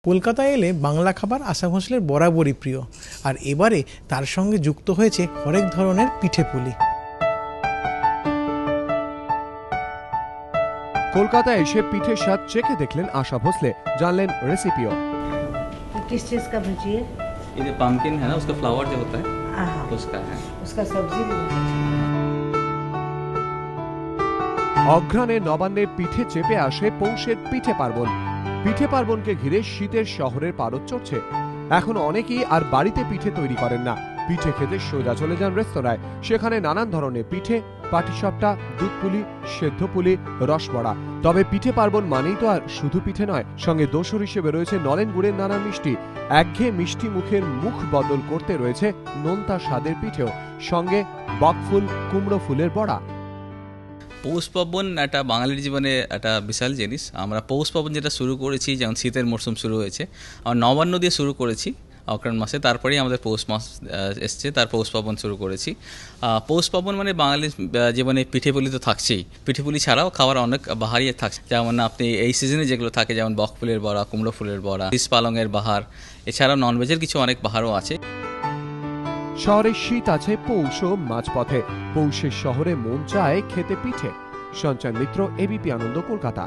কলকাতায় এলে বাংলা খাবার আশা ভোঁসলের বরাবরই প্রিয়, আর এবারে তার সঙ্গে যুক্ত হয়েছে হরেক ধরনের পিঠেপুলি। কলকাতায় এসে পিঠের স্বাদ চেখে দেখলেন আশা ভোঁসলে, জানলেন রেসিপিও। किस चीज का भुजी है? ये पम्पकिन है ना, उसका फ्लावर जो होता है उसका है, उसका सब्जी भी অঘ্রাণে নবান্নে পিঠে চেপে আসে পৌষের পিঠে পার্বণ। পিঠে পার্বণকে ঘিরে শীতের শহরের পারদ চড়ছে। এখন অনেকেই আর বাড়িতে পিঠে তৈরি করেন না, পিঠে খেতে সোজা চলে যান রেস্তোরাঁয়। সেখানে নানান ধরনের পিঠে, পাটিসাপটা, দুধ পুলি, সেদ্ধ পুলি, রসবড়া। তবে পিঠে পার্বণ মানেই তো আর শুধু পিঠে নয়, সঙ্গে দোসর হিসেবে রয়েছে নলেন গুড়ের নানা মিষ্টি। একঘেয়ে মিষ্টি মুখের মুখ বদল করতে রয়েছে নোনতা স্বাদের পিঠেও, সঙ্গে বকফুল, কুমড়ো ফুলের বড়া। পৌষ পার্বণ একটা বাঙালির জীবনে একটা বিশাল জিনিস। আমরা পৌষ পার্বণ যেটা শুরু করেছি, যেমন শীতের মরশুম শুরু হয়েছে, আমরা নবান্ন দিয়ে শুরু করেছি অগ্রহায়ণ মাসে, তারপরেই আমাদের পৌষ মাস এসছে, তার পৌষ পার্বণ শুরু করেছি। পৌষ পার্বণ মানে বাঙালির জীবনে পিঠেপুলি তো থাকছেই, পিঠেপুলি ছাড়াও খাবার অনেক বাহারি থাকছে। যেমন আপনি এই সিজনে যেগুলো থাকে, যেমন বকফুলের বড়া, কুমড়ো ফুলের বড়া, শীষ পালংয়ের বাহার, এছাড়াও ননভেজের কিছু অনেক বাহারও আছে। শহরে শীত আছে পৌষ ও মাঝপথে, পৌষের শহরে মন চায় খেতে পিঠে। সঞ্চয় মিত্র, এবিপি আনন্দ, কলকাতা।